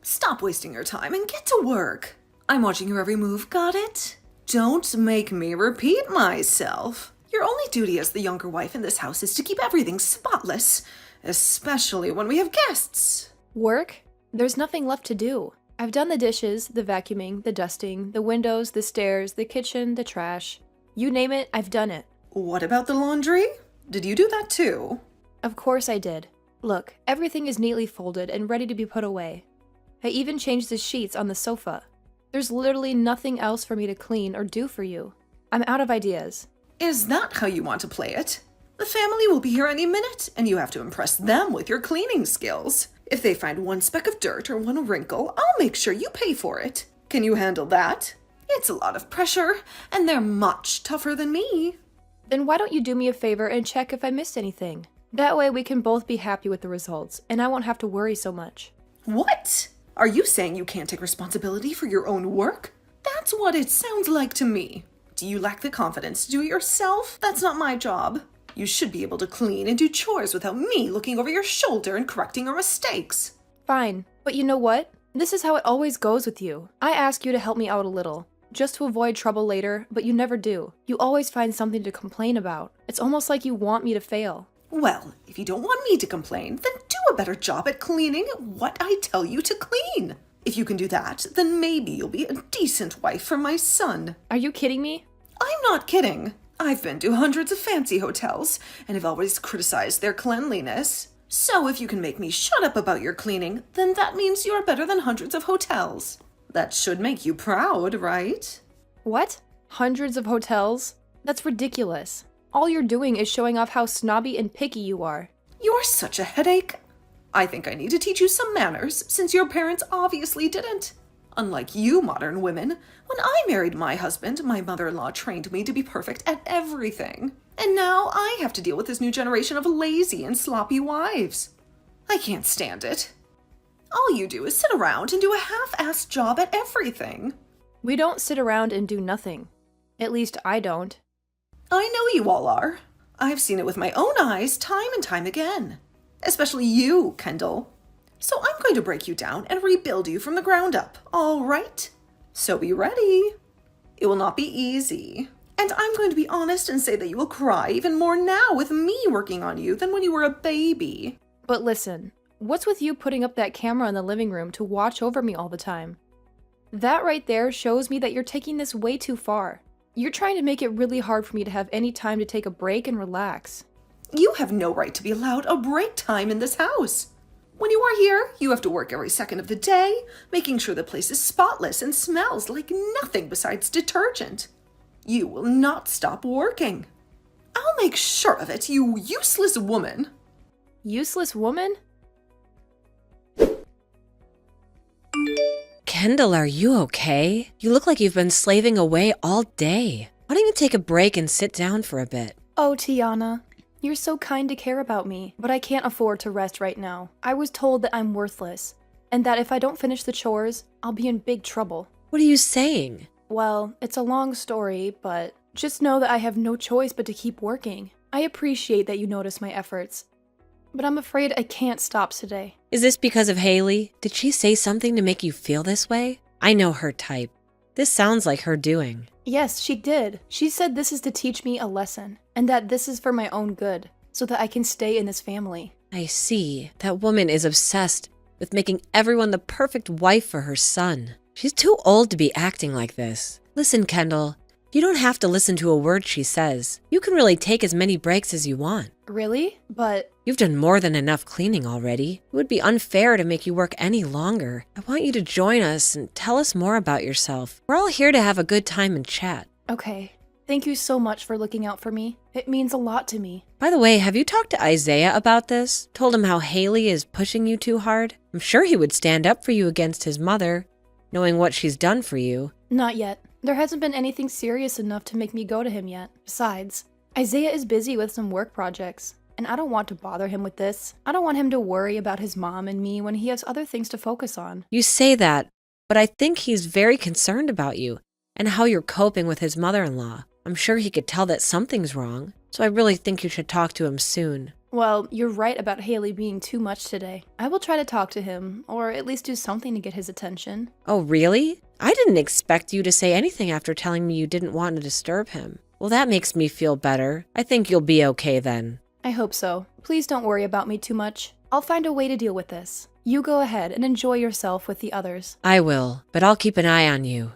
Stop wasting your time and get to work. I'm watching your every move, got it? Don't make me repeat myself. Your only duty as the younger wife in this house is to keep everything spotless, especially when we have guests. Work? There's nothing left to do. I've done the dishes, the vacuuming, the dusting, the windows, the stairs, the kitchen, the trash. You name it, I've done it. What about the laundry? Did you do that too? Of course I did. Look, everything is neatly folded and ready to be put away. I even changed the sheets on the sofa. There's literally nothing else for me to clean or do for you. I'm out of ideas. Is that how you want to play it? The family will be here any minute, and you have to impress them with your cleaning skills. If they find one speck of dirt or one wrinkle, I'll make sure you pay for it. Can you handle that? It's a lot of pressure, and they're much tougher than me. Then why don't you do me a favor and check if I missed anything? That way we can both be happy with the results, and I won't have to worry so much. What? Are you saying you can't take responsibility for your own work? That's what it sounds like to me. Do you lack the confidence to do it yourself? That's not my job. You should be able to clean and do chores without me looking over your shoulder and correcting your mistakes. Fine, but you know what? This is how it always goes with you. I ask you to help me out a little, just to avoid trouble later, but you never do. You always find something to complain about. It's almost like you want me to fail. Well, if you don't want me to complain, then do a better job at cleaning what I tell you to clean. If you can do that, then maybe you'll be a decent wife for my son. Are you kidding me? I'm not kidding. I've been to hundreds of fancy hotels and have always criticized their cleanliness. So if you can make me shut up about your cleaning, then that means you're better than hundreds of hotels. That should make you proud, right? What? Hundreds of hotels? That's ridiculous. All you're doing is showing off how snobby and picky you are. You're such a headache. I think I need to teach you some manners, since your parents obviously didn't. Unlike you modern women, when I married my husband, my mother-in-law trained me to be perfect at everything. And now I have to deal with this new generation of lazy and sloppy wives. I can't stand it. All you do is sit around and do a half-assed job at everything. We don't sit around and do nothing. At least I don't. I know you all are. I've seen it with my own eyes time and time again. Especially you, Kendall. So I'm going to break you down and rebuild you from the ground up, all right? So be ready. It will not be easy. And I'm going to be honest and say that you will cry even more now with me working on you than when you were a baby. But listen, what's with you putting up that camera in the living room to watch over me all the time? That right there shows me that you're taking this way too far. You're trying to make it really hard for me to have any time to take a break and relax. You have no right to be allowed a break time in this house. When you are here, you have to work every second of the day, making sure the place is spotless and smells like nothing besides detergent. You will not stop working. I'll make sure of it, you useless woman. Useless woman? Kendall, are you okay? You look like you've been slaving away all day. Why don't you take a break and sit down for a bit? Oh, Tiana. You're so kind to care about me, but I can't afford to rest right now. I was told that I'm worthless, and that if I don't finish the chores, I'll be in big trouble. What are you saying? Well, it's a long story, but just know that I have no choice but to keep working. I appreciate that you notice my efforts, but I'm afraid I can't stop today. Is this because of Haley? Did she say something to make you feel this way? I know her type. This sounds like her doing. Yes, she did. She said this is to teach me a lesson, and that this is for my own good, so that I can stay in this family. I see. That woman is obsessed with making everyone the perfect wife for her son. She's too old to be acting like this. Listen, Kendall, you don't have to listen to a word she says. You can really take as many breaks as you want. Really? But You've done more than enough cleaning already. It would be unfair to make you work any longer. I want you to join us and tell us more about yourself. We're all here to have a good time and chat. okay. Thank you so much for looking out for me. It means a lot to me. By the way, have you talked to Isaiah about this? Told him how Haley is pushing you too hard? I'm sure he would stand up for you against his mother, knowing what she's done for you. Not yet. There hasn't been anything serious enough to make me go to him yet. Besides, Isaiah is busy with some work projects, and I don't want to bother him with this. I don't want him to worry about his mom and me when he has other things to focus on. You say that, but I think he's very concerned about you and how you're coping with his mother-in-law. I'm sure he could tell that something's wrong, so I really think you should talk to him soon. Well, you're right about Haley being too much today. I will try to talk to him, or at least do something to get his attention. Oh, really? I didn't expect you to say anything after telling me you didn't want to disturb him. Well, that makes me feel better. I think you'll be okay then. I hope so. Please don't worry about me too much. I'll find a way to deal with this. You go ahead and enjoy yourself with the others. I will, but I'll keep an eye on you.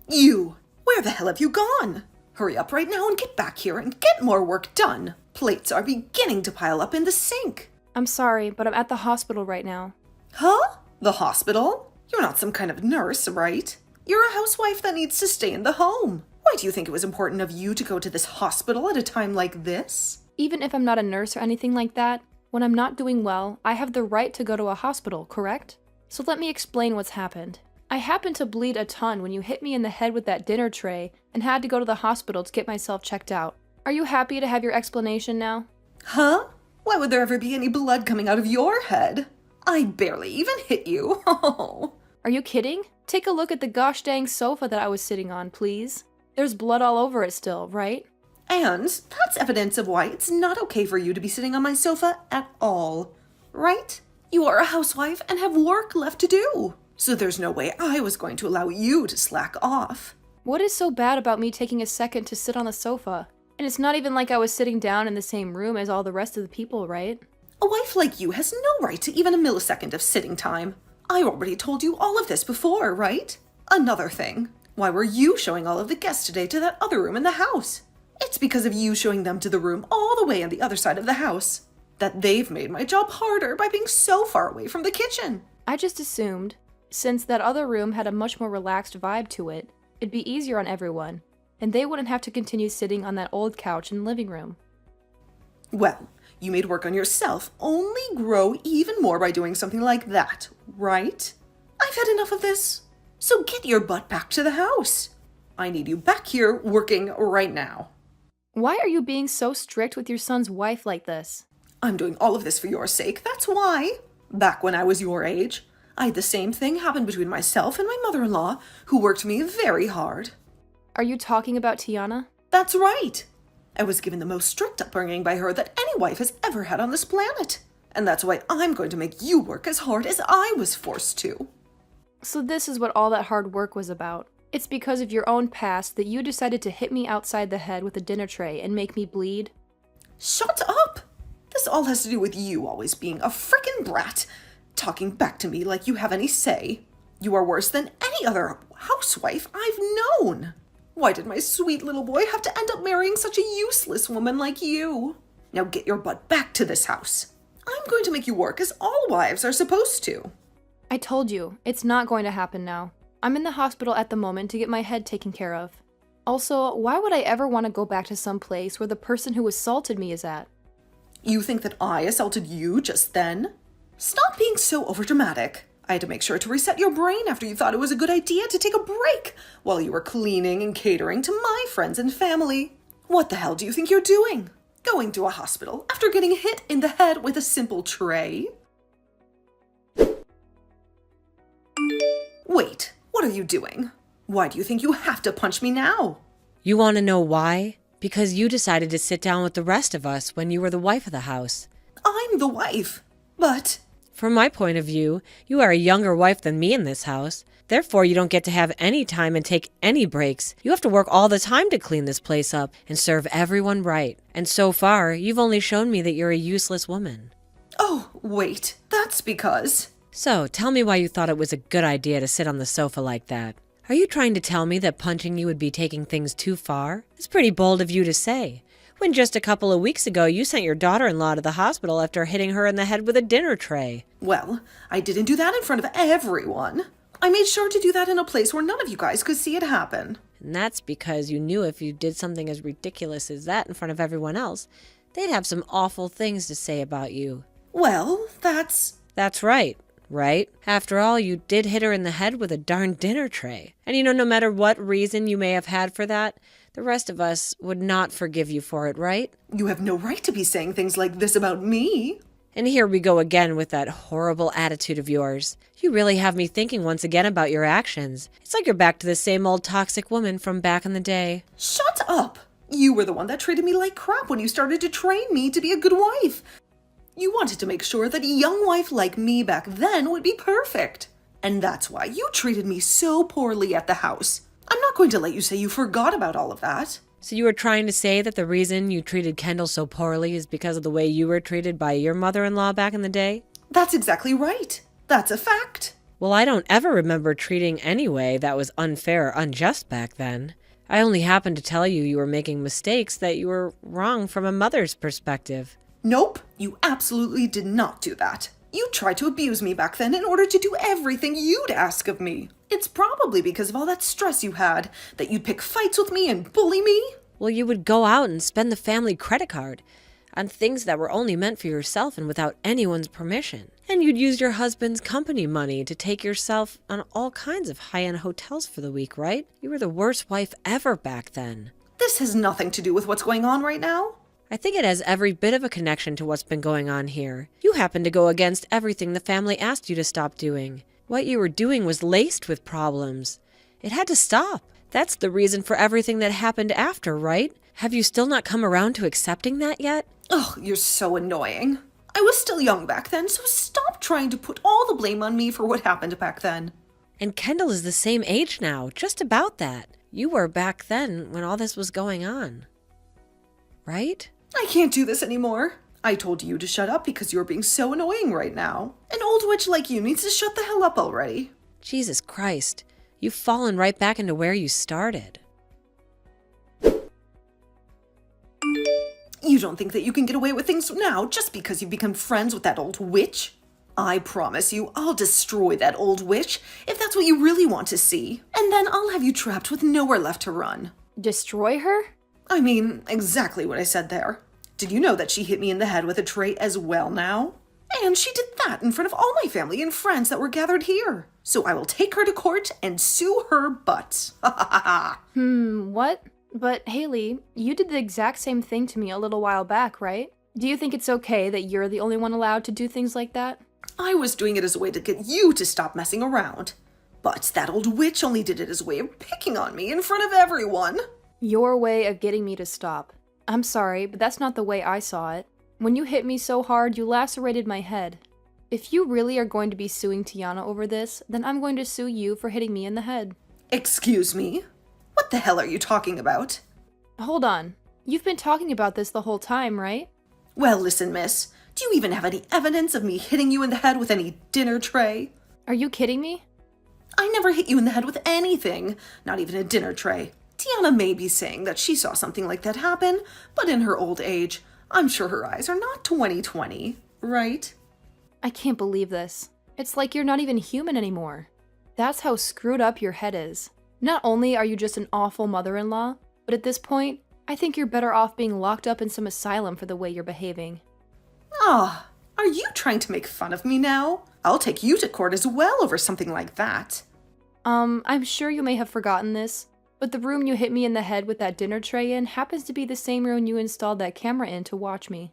You! Where the hell have you gone? Hurry up right now and get back here and get more work done. Plates are beginning to pile up in the sink. I'm sorry, but I'm at the hospital right now. Huh? The hospital? You're not some kind of nurse, right? You're a housewife that needs to stay in the home. Why do you think it was important of you to go to this hospital at a time like this? Even if I'm not a nurse or anything like that, when I'm not doing well, I have the right to go to a hospital, correct? So let me explain what's happened. I happened to bleed a ton when you hit me in the head with that dinner tray and had to go to the hospital to get myself checked out. Are you happy to have your explanation now? Huh? Why would there ever be any blood coming out of your head? I barely even hit you. Are you kidding? Take a look at the gosh dang sofa that I was sitting on, please. There's blood all over it still, right? And that's evidence of why it's not okay for you to be sitting on my sofa at all, right? You are a housewife and have work left to do. So there's no way I was going to allow you to slack off. What is so bad about me taking a second to sit on the sofa? And it's not even like I was sitting down in the same room as all the rest of the people, right? A wife like you has no right to even a millisecond of sitting time. I already told you all of this before, right? Another thing. Why were you showing all of the guests today to that other room in the house? It's because of you showing them to the room all the way on the other side of the house that they've made my job harder by being so far away from the kitchen. I just assumed, since that other room had a much more relaxed vibe to it, it'd be easier on everyone, and they wouldn't have to continue sitting on that old couch in the living room. Well, you made work on yourself only grow even more by doing something like that, right? I've had enough of this. So get your butt back to the house. I need you back here working right now. Why are you being so strict with your son's wife like this? I'm doing all of this for your sake, that's why. Back when I was your age, I had the same thing happen between myself and my mother-in-law, who worked me very hard. Are you talking about Tiana? That's right. I was given the most strict upbringing by her that any wife has ever had on this planet. And that's why I'm going to make you work as hard as I was forced to. So this is what all that hard work was about. It's because of your own past that you decided to hit me outside the head with a dinner tray and make me bleed? Shut up! This all has to do with you always being a frickin' brat, talking back to me like you have any say. You are worse than any other housewife I've known. Why did my sweet little boy have to end up marrying such a useless woman like you? Now get your butt back to this house. I'm going to make you work as all wives are supposed to. I told you, it's not going to happen now. I'm in the hospital at the moment to get my head taken care of. Also, why would I ever want to go back to some place where the person who assaulted me is at? You think that I assaulted you just then? Stop being so overdramatic. I had to make sure to reset your brain after you thought it was a good idea to take a break while you were cleaning and catering to my friends and family. What the hell do you think you're doing? Going to a hospital after getting hit in the head with a simple tray? Wait, what are you doing? Why do you think you have to punch me now? You want to know why? Because you decided to sit down with the rest of us when you were the wife of the house. I'm the wife, but... From my point of view, you are a younger wife than me in this house. Therefore, you don't get to have any time and take any breaks. You have to work all the time to clean this place up and serve everyone right. And so far, you've only shown me that you're a useless woman. Oh, wait, that's because... So, tell me why you thought it was a good idea to sit on the sofa like that. Are you trying to tell me that punching you would be taking things too far? It's pretty bold of you to say. When just a couple of weeks ago you sent your daughter-in-law to the hospital after hitting her in the head with a dinner tray. Well, I didn't do that in front of everyone. I made sure to do that in a place where none of you guys could see it happen. And that's because you knew if you did something as ridiculous as that in front of everyone else, they'd have some awful things to say about you. Well, that's... That's right. Right? After all, you did hit her in the head with a darn dinner tray. And no matter what reason you may have had for that, the rest of us would not forgive you for it, right? You have no right to be saying things like this about me. And here we go again with that horrible attitude of yours. You really have me thinking once again about your actions. It's like you're back to the same old toxic woman from back in the day. Shut up! You were the one that treated me like crap when you started to train me to be a good wife. You wanted to make sure that a young wife like me back then would be perfect. And that's why you treated me so poorly at the house. I'm not going to let you say you forgot about all of that. So you were trying to say that the reason you treated Kendall so poorly is because of the way you were treated by your mother-in-law back in the day? That's exactly right. That's a fact. Well, I don't ever remember treating any way that was unfair or unjust back then. I only happened to tell you you were making mistakes that you were wrong from a mother's perspective. Nope, you absolutely did not do that. You tried to abuse me back then in order to do everything you'd ask of me. It's probably because of all that stress you had, that you'd pick fights with me and bully me. Well, you would go out and spend the family credit card on things that were only meant for yourself and without anyone's permission. And you'd use your husband's company money to take yourself on all kinds of high-end hotels for the week, right? You were the worst wife ever back then. This has nothing to do with what's going on right now. I think it has every bit of a connection to what's been going on here. You happened to go against everything the family asked you to stop doing. What you were doing was laced with problems. It had to stop. That's the reason for everything that happened after, right? Have you still not come around to accepting that yet? Ugh, you're so annoying. I was still young back then, so stop trying to put all the blame on me for what happened back then. And Kendall is the same age now, just about that. You were back then when all this was going on. Right? I can't do this anymore. I told you to shut up because you're being so annoying right now. An old witch like you needs to shut the hell up already. Jesus Christ. You've fallen right back into where you started. You don't think that you can get away with things now just because you've become friends with that old witch? I promise you I'll destroy that old witch if that's what you really want to see. And then I'll have you trapped with nowhere left to run. Destroy her? I mean, exactly what I said there. Did you know that she hit me in the head with a tray as well now? And she did that in front of all my family and friends that were gathered here. So I will take her to court and sue her butt. Ha ha ha ha. What? But Haley, you did the exact same thing to me a little while back, right? Do you think it's okay that you're the only one allowed to do things like that? I was doing it as a way to get you to stop messing around. But that old witch only did it as a way of picking on me in front of everyone. Your way of getting me to stop. I'm sorry, but that's not the way I saw it. When you hit me so hard, you lacerated my head. If you really are going to be suing Tiana over this, then I'm going to sue you for hitting me in the head. Excuse me? What the hell are you talking about? Hold on. You've been talking about this the whole time, right? Well, listen, miss. Do you even have any evidence of me hitting you in the head with any dinner tray? Are you kidding me? I never hit you in the head with anything, not even a dinner tray. Tiana may be saying that she saw something like that happen, but in her old age, I'm sure her eyes are not 20/20, right? I can't believe this. It's like you're not even human anymore. That's how screwed up your head is. Not only are you just an awful mother-in-law, but at this point, I think you're better off being locked up in some asylum for the way you're behaving. Ah, are you trying to make fun of me now? I'll take you to court as well over something like that. I'm sure you may have forgotten this, but the room you hit me in the head with that dinner tray in happens to be the same room you installed that camera in to watch me.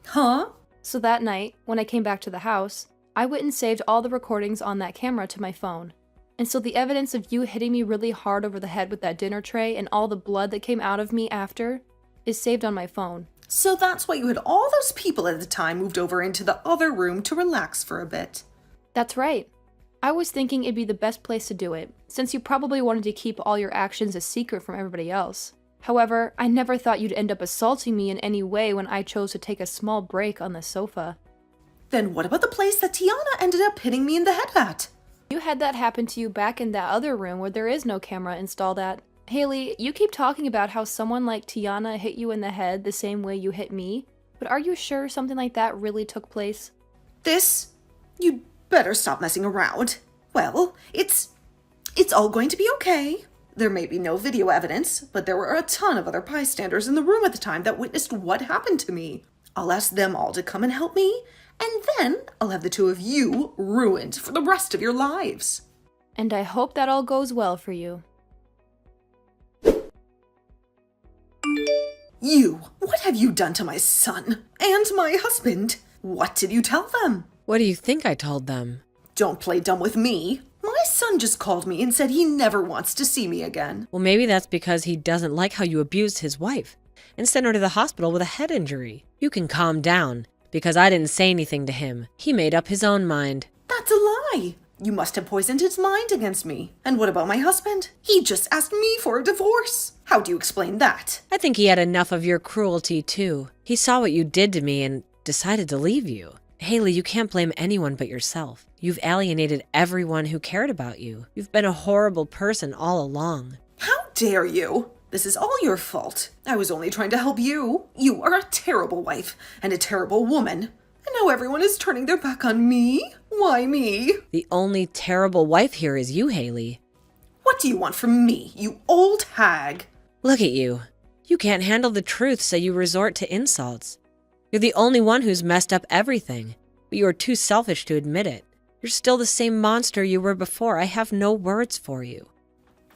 Huh? So that night, when I came back to the house, I went and saved all the recordings on that camera to my phone. And so the evidence of you hitting me really hard over the head with that dinner tray and all the blood that came out of me after is saved on my phone. So that's why you had all those people at the time moved over into the other room to relax for a bit. That's right. I was thinking it'd be the best place to do it, since you probably wanted to keep all your actions a secret from everybody else. However, I never thought you'd end up assaulting me in any way when I chose to take a small break on the sofa. Then what about the place that Tiana ended up hitting me in the head at? You had that happen to you back in that other room where there is no camera installed at. Haley, you keep talking about how someone like Tiana hit you in the head the same way you hit me, but are you sure something like that really took place? You'd better stop messing around. Well, it's all going to be okay. There may be no video evidence, but there were a ton of other bystanders in the room at the time that witnessed what happened to me. I'll ask them all to come and help me, and then I'll have the two of you ruined for the rest of your lives. And I hope that all goes well for you. You, what have you done to my son and my husband? What did you tell them? What do you think I told them? Don't play dumb with me. My son just called me and said he never wants to see me again. Well, maybe that's because he doesn't like how you abused his wife and sent her to the hospital with a head injury. You can calm down, because I didn't say anything to him. He made up his own mind. That's a lie. You must have poisoned his mind against me. And what about my husband? He just asked me for a divorce. How do you explain that? I think he had enough of your cruelty, too. He saw what you did to me and decided to leave you. Haley, you can't blame anyone but yourself. You've alienated everyone who cared about you. You've been a horrible person all along. How dare you? This is all your fault. I was only trying to help you. You are a terrible wife and a terrible woman. And now everyone is turning their back on me. Why me? The only terrible wife here is you, Haley. What do you want from me, you old hag? Look at you. You can't handle the truth, so you resort to insults. You're the only one who's messed up everything, but you are too selfish to admit it. You're still the same monster you were before. I have no words for you.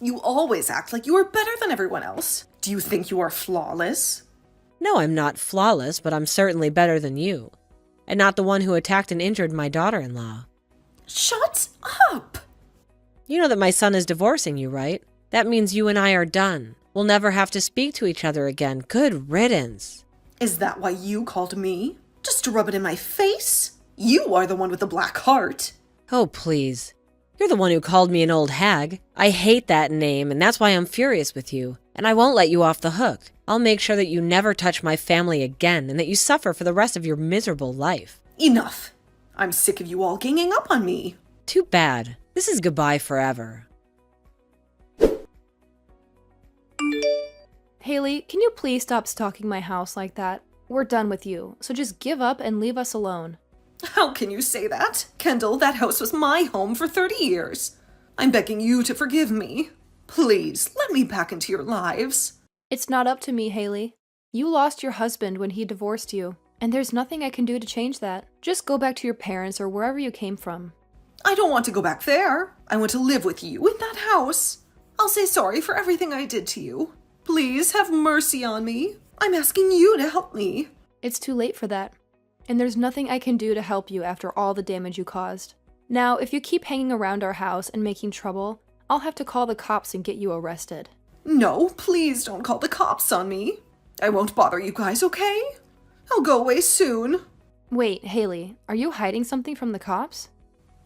You always act like you are better than everyone else. Do you think you are flawless? No, I'm not flawless, but I'm certainly better than you. And not the one who attacked and injured my daughter-in-law. Shut up! You know that my son is divorcing you, right? That means you and I are done. We'll never have to speak to each other again. Good riddance. Is that why you called me? Just to rub it in my face? You are the one with the black heart. Oh, please. You're the one who called me an old hag. I hate that name, and that's why I'm furious with you. And I won't let you off the hook. I'll make sure that you never touch my family again and that you suffer for the rest of your miserable life. Enough. I'm sick of you all ganging up on me. Too bad. This is goodbye forever. Haley, can you please stop stalking my house like that? We're done with you, so just give up and leave us alone. How can you say that? Kendall, that house was my home for 30 years. I'm begging you to forgive me. Please, let me back into your lives. It's not up to me, Haley. You lost your husband when he divorced you, and there's nothing I can do to change that. Just go back to your parents or wherever you came from. I don't want to go back there. I want to live with you in that house. I'll say sorry for everything I did to you. Please have mercy on me. I'm asking you to help me. It's too late for that. And there's nothing I can do to help you after all the damage you caused. Now, if you keep hanging around our house and making trouble, I'll have to call the cops and get you arrested. No, please don't call the cops on me. I won't bother you guys, okay? I'll go away soon. Wait, Haley, are you hiding something from the cops?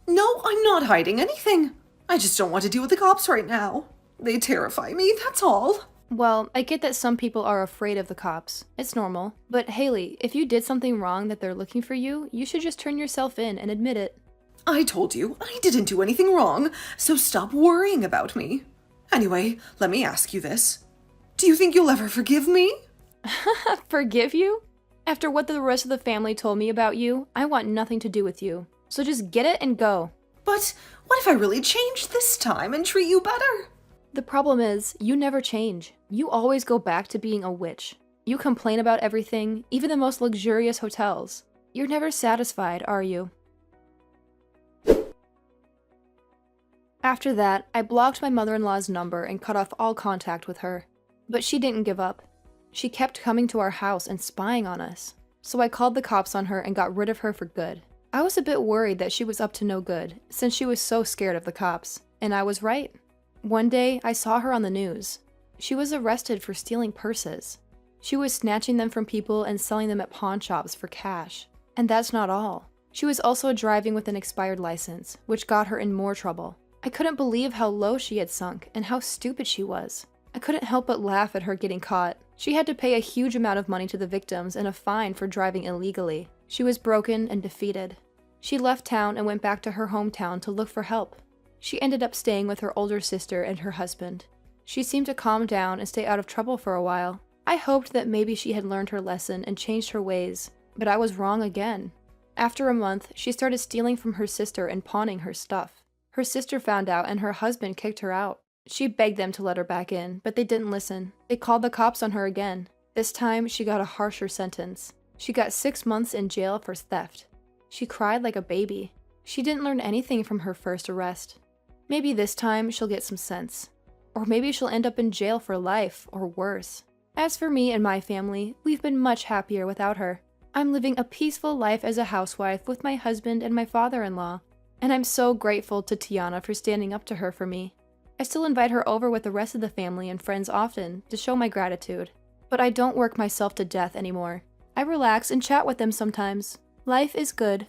No, I'm not hiding anything. I just don't want to deal with the cops right now. They terrify me, that's all. Well, I get that some people are afraid of the cops. It's normal. But Haley, if you did something wrong that they're looking for you, you should just turn yourself in and admit it. I told you, I didn't do anything wrong, so stop worrying about me. Anyway, let me ask you this. Do you think you'll ever forgive me? Forgive you? After what the rest of the family told me about you, I want nothing to do with you. So just get it and go. But what if I really change this time and treat you better? The problem is, you never change. You always go back to being a witch. You complain about everything, even the most luxurious hotels. You're never satisfied, are you? After that, I blocked my mother-in-law's number and cut off all contact with her. But she didn't give up. She kept coming to our house and spying on us. So I called the cops on her and got rid of her for good. I was a bit worried that she was up to no good, since she was so scared of the cops. And I was right. One day, I saw her on the news. She was arrested for stealing purses. She was snatching them from people and selling them at pawn shops for cash. And that's not all. She was also driving with an expired license, which got her in more trouble. I couldn't believe how low she had sunk and how stupid she was. I couldn't help but laugh at her getting caught. She had to pay a huge amount of money to the victims and a fine for driving illegally. She was broken and defeated. She left town and went back to her hometown to look for help. She ended up staying with her older sister and her husband. She seemed to calm down and stay out of trouble for a while. I hoped that maybe she had learned her lesson and changed her ways, but I was wrong again. After a month, she started stealing from her sister and pawning her stuff. Her sister found out and her husband kicked her out. She begged them to let her back in, but they didn't listen. They called the cops on her again. This time, she got a harsher sentence. She got 6 months in jail for theft. She cried like a baby. She didn't learn anything from her first arrest. Maybe this time she'll get some sense. Or maybe she'll end up in jail for life, or worse. As for me and my family, we've been much happier without her. I'm living a peaceful life as a housewife with my husband and my father-in-law. And I'm so grateful to Tiana for standing up to her for me. I still invite her over with the rest of the family and friends often to show my gratitude. But I don't work myself to death anymore. I relax and chat with them sometimes. Life is good.